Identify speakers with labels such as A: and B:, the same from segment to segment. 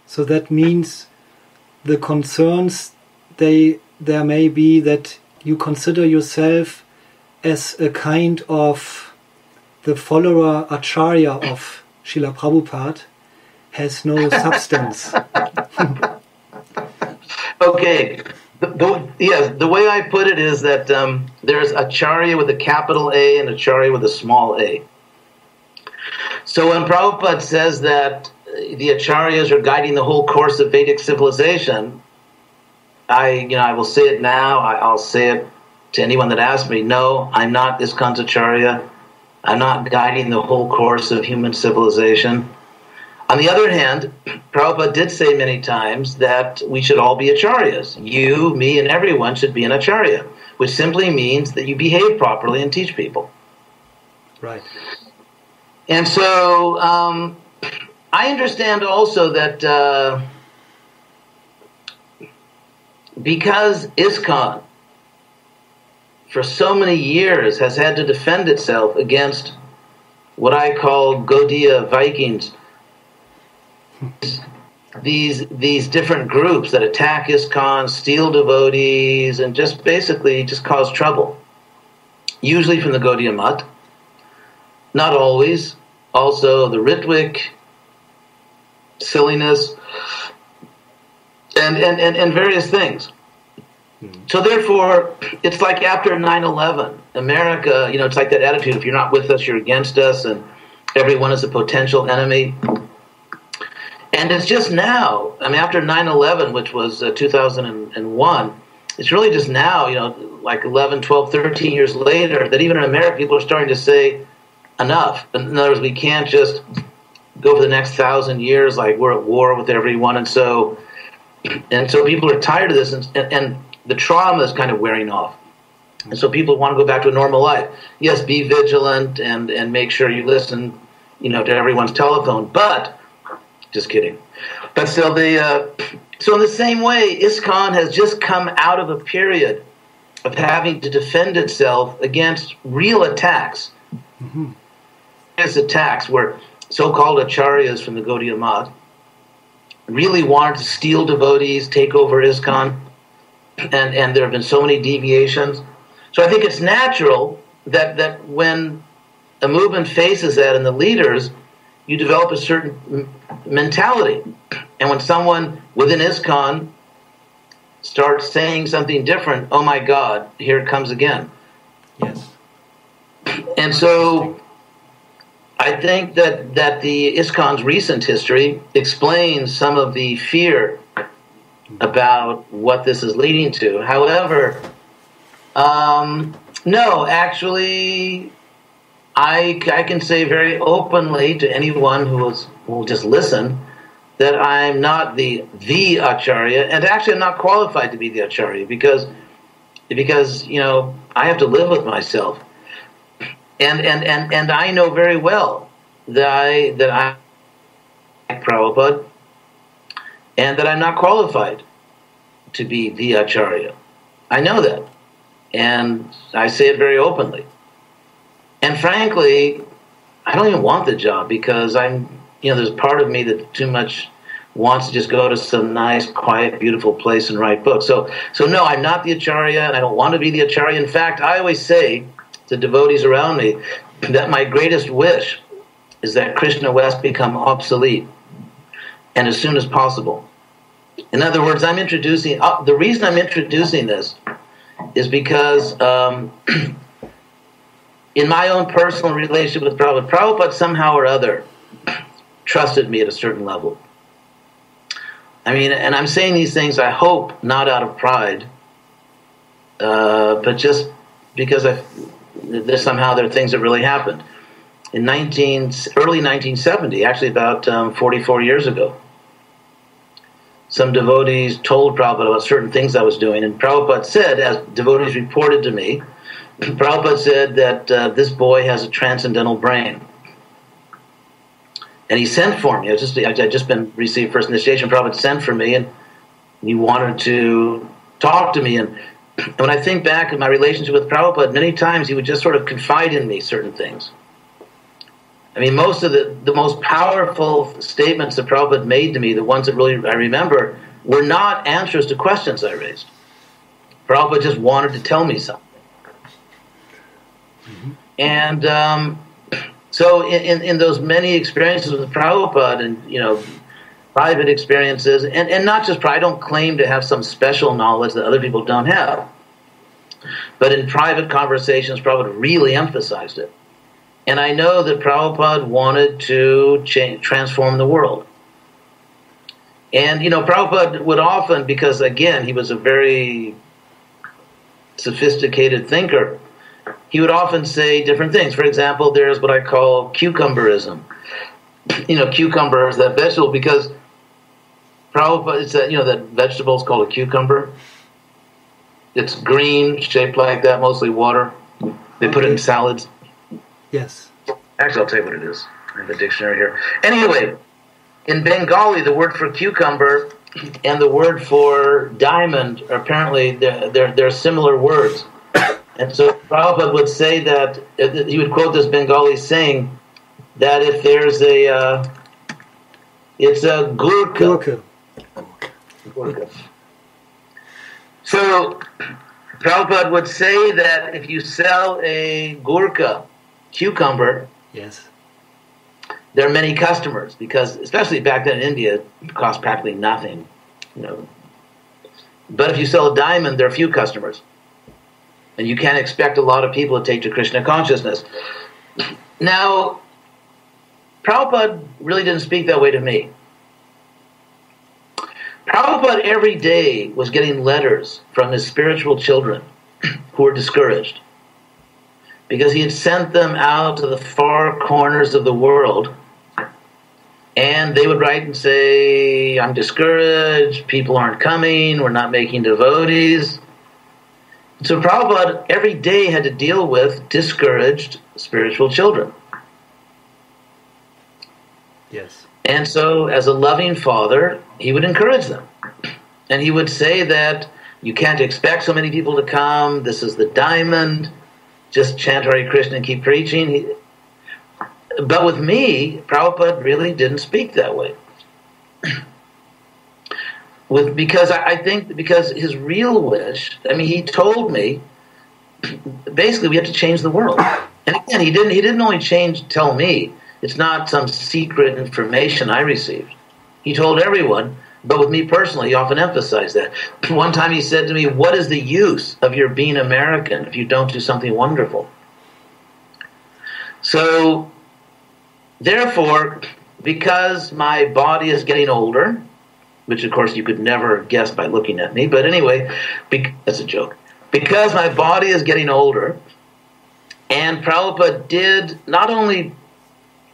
A: So that means the concerns, there may be that you consider yourself as a kind of the follower acharya of Srila Prabhupada has no substance.
B: Okay. The way I put it is that there's acharya with a capital A and acharya with a small a. So when Prabhupada says that the acharyas are guiding the whole course of Vedic civilization, I will say it now. I'll say it to anyone that asks me. No, I'm not ISKCON's acharya. I'm not guiding the whole course of human civilization. On the other hand, Prabhupada did say many times that we should all be acharyas. You, me, and everyone should be an acharya, which simply means that you behave properly and teach people.
A: Right.
B: And so I understand also that because ISKCON for so many years has had to defend itself against what I call Gaudiya Vikings, these different groups that attack ISKCON, steal devotees, and just basically just cause trouble. Usually from the Gaudiya Mutt, not always. Also the Ritwik, silliness, and various things. So therefore, it's like after 9/11, America, it's like that attitude, if you're not with us, you're against us, and everyone is a potential enemy. And it's just now, after 9/11, which was 2001, it's really just now, like 11, 12, 13 years later, that even in America, people are starting to say, enough. In other words, we can't just go for the next 1,000 years like we're at war with everyone. And so people are tired of this, and the trauma is kind of wearing off. And so people want to go back to a normal life. Yes, be vigilant and make sure you listen, to everyone's telephone. But, just kidding. But still, so in the same way, ISKCON has just come out of a period of having to defend itself against real attacks. Mm-hmm. Attacks where so-called acharyas from the Gaudiya Mutt really wanted to steal devotees, take over ISKCON, and there have been so many deviations. So I think it's natural that when a movement faces that and the leaders, you develop a certain mentality. And when someone within ISKCON starts saying something different, oh my God, here it comes again.
A: Yes.
B: And so I think that the ISKCON's recent history explains some of the fear about what this is leading to. However, no, actually, I can say very openly to anyone who will just listen that I'm not the acharya, and actually I'm not qualified to be the acharya because I have to live with myself. And I know very well that I like Prabhupada, and that I'm not qualified to be the acharya. I know that, and I say it very openly. And frankly, I don't even want the job because there's part of me that too much wants to just go to some nice, quiet, beautiful place and write books. So no, I'm not the acharya, and I don't want to be the acharya. In fact, I always say to devotees around me that my greatest wish is that Krishna West become obsolete, and as soon as possible. In other words, the reason I'm introducing this is because in my own personal relationship with Prabhupada somehow or other trusted me at a certain level. And I'm saying these things, I hope, not out of pride, but just because there are things that really happened. In early 1970, actually about 44 years ago, some devotees told Prabhupada about certain things I was doing, and Prabhupada said, as devotees reported to me, Prabhupada said that this boy has a transcendental brain. And he sent for me. I just received first initiation. Prabhupada sent for me, and he wanted to talk to me. And when I think back in my relationship with Prabhupada, many times he would just sort of confide in me certain things. I mean, most of the most powerful statements that Prabhupada made to me, the ones that really I remember, were not answers to questions I raised. Prabhupada just wanted to tell me something. Mm-hmm. And so in those many experiences with Prabhupada and, you know, private experiences, and not just, I don't claim to have some special knowledge that other people don't have. But in private conversations, Prabhupada really emphasized it. And I know that Prabhupada wanted to transform the world. And, you know, Prabhupada would often, because, again, he was a very sophisticated thinker, he would often say different things. For example, there's what I call cucumberism. You know, cucumber is that vegetable because Prabhupada, it's that, you know, that vegetable is called a cucumber. It's green, shaped like that, mostly water. They put it in salads.
A: Yes.
B: Actually, I'll tell you what it is. I have a dictionary here. Anyway, in Bengali, the word for cucumber and the word for diamond are apparently they're similar words. And so Prabhupada would say that, he would quote this Bengali saying that if there's it's a gurkha. Gurkha. So Prabhupada would say that if you sell a gurkha, cucumber,
A: yes,
B: there are many customers because, especially back then in India, it cost practically nothing, you know. But if you sell a diamond, there are few customers, and you can't expect a lot of people to take to Krishna consciousness. Now, Prabhupada really didn't speak that way to me. Prabhupada every day was getting letters from his spiritual children who were discouraged because he had sent them out to the far corners of the world, and they would write and say, I'm discouraged, people aren't coming, we're not making devotees. So Prabhupada every day had to deal with discouraged spiritual children.
A: Yes.
B: And so as a loving father, he would encourage them. And he would say that you can't expect so many people to come, this is the diamond, just chant Hare Krishna and keep preaching. But with me, Prabhupada really didn't speak that way. Because I think because his real wish, I mean, he told me, basically we have to change the world. And again, he didn't only tell me, it's not some secret information I received. He told everyone, but with me personally, he often emphasized that. One time he said to me, what is the use of your being American if you don't do something wonderful? So, therefore, because my body is getting older, which of course you could never guess by looking at me, but anyway, that's a joke. Because my body is getting older, and Prabhupada did not only,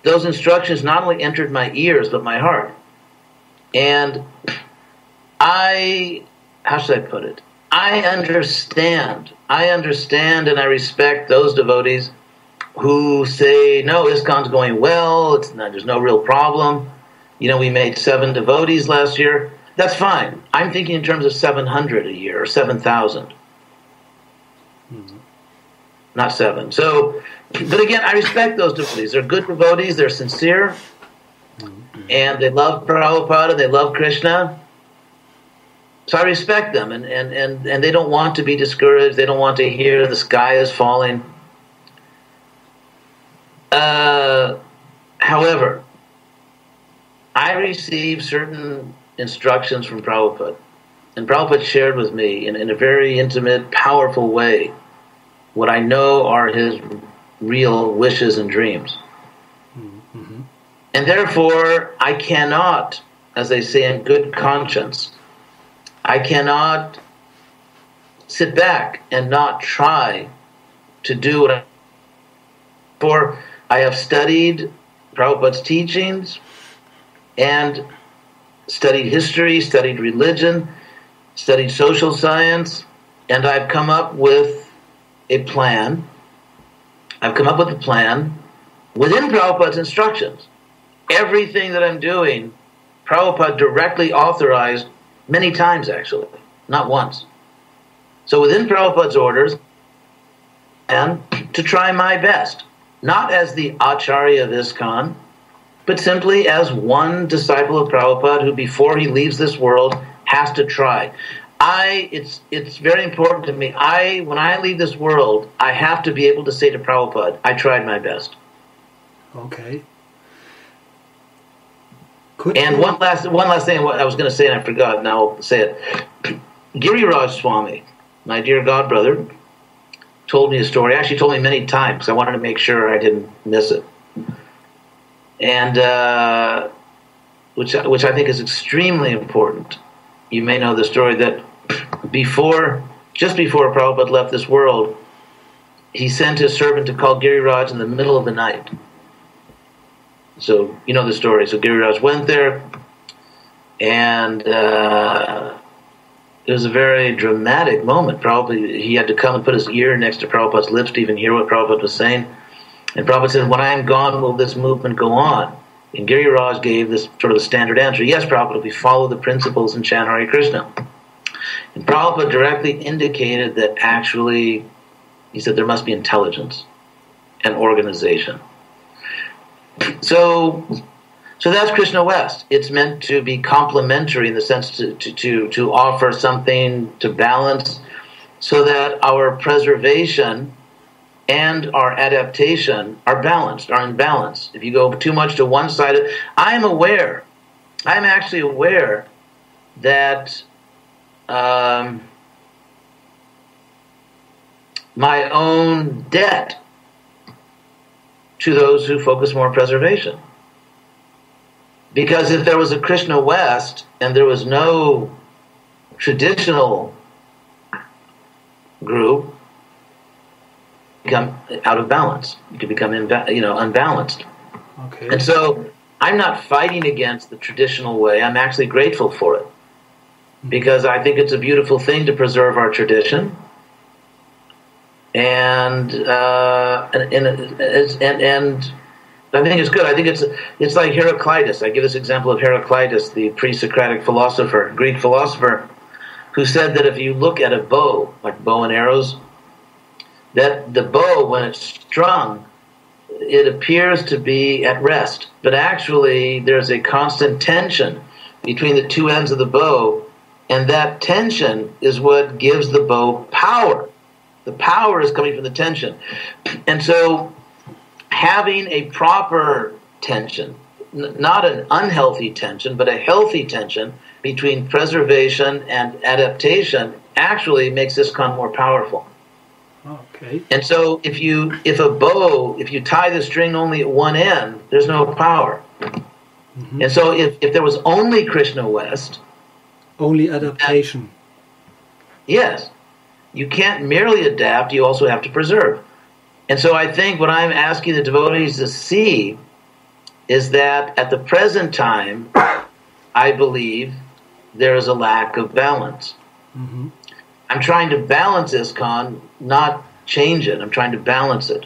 B: those instructions not only entered my ears, but my heart. And how should I put it? I understand and I respect those devotees who say, no, ISKCON's going well, there's no real problem. You know, we made 7 devotees last year. That's fine. I'm thinking in terms of 700 a year or 7,000. Mm-hmm. Not 7. So, but again, I respect those devotees. They're good devotees. They're sincere. Mm-hmm. And they love Prabhupada. They love Krishna. So I respect them. And they don't want to be discouraged. They don't want to hear the sky is falling. However, I received certain instructions from Prabhupada. And Prabhupada shared with me in a very intimate, powerful way what I know are his real wishes and dreams. Mm-hmm. And therefore, I cannot, as they say in good conscience, I cannot sit back and not try to do what I... For I have studied Prabhupada's teachings and studied history, studied religion, studied social science, and I've come up with a plan. I've come up with a plan within Prabhupada's instructions. Everything that I'm doing, Prabhupada directly authorized many times, actually, not once. So within Prabhupada's orders, and to try my best not as the acharya of ISKCON, but simply as one disciple of Prabhupada who, before he leaves this world, has to try. It's very important to me. When I leave this world, I have to be able to say to Prabhupada, I tried my best.
A: Okay.
B: One last thing I was going to say, and I forgot, now I'll say it. Giriraj Swami, my dear godbrother, told me a story. Actually told me many times, because I wanted to make sure I didn't miss it. And which I think is extremely important. You may know the story that just before Prabhupada left this world, he sent his servant to call Giriraj in the middle of the night. So you know the story. So Giriraj went there, and it was a very dramatic moment. Probably he had to come and put his ear next to Prabhupada's lips to even hear what Prabhupada was saying. And Prabhupada said, when I am gone, will this movement go on? And Giriraj gave this sort of the standard answer. Yes, Prabhupada, we follow the principles and chant Hare Krishna. And Prabhupada directly indicated that actually, he said there must be intelligence and organization. So that's Krishna West. It's meant to be complementary in the sense to offer something to balance, so that our preservation and our adaptation are in balance. If you go too much to one side, I'm actually aware that my own debt to those who focus more on preservation. Because if there was a Krishna West and there was no traditional group, become out of balance. You could become unbalanced.
A: Okay.
B: And so I'm not fighting against the traditional way. I'm actually grateful for it, because I think it's a beautiful thing to preserve our tradition. And I think it's good. I think it's like Heraclitus. I give this example of Heraclitus, the pre-Socratic philosopher, Greek philosopher, who said that if you look at a bow, like bow and arrows, that the bow, when it's strung, it appears to be at rest, but actually there's a constant tension between the two ends of the bow, and that tension is what gives the bow power. The power is coming from the tension. And so having a proper tension, not an unhealthy tension, but a healthy tension between preservation and adaptation, actually makes ISKCON more powerful.
A: Okay.
B: And so if you tie the string only at one end, there's no power. Mm-hmm. And so if there was only Krishna West,
A: only adaptation.
B: Yes. You can't merely adapt, you also have to preserve. And so I think what I'm asking the devotees to see is that at the present time, I believe there is a lack of balance. Mm-hmm. I'm trying to balance ISKCON, not change it. I'm trying to balance it.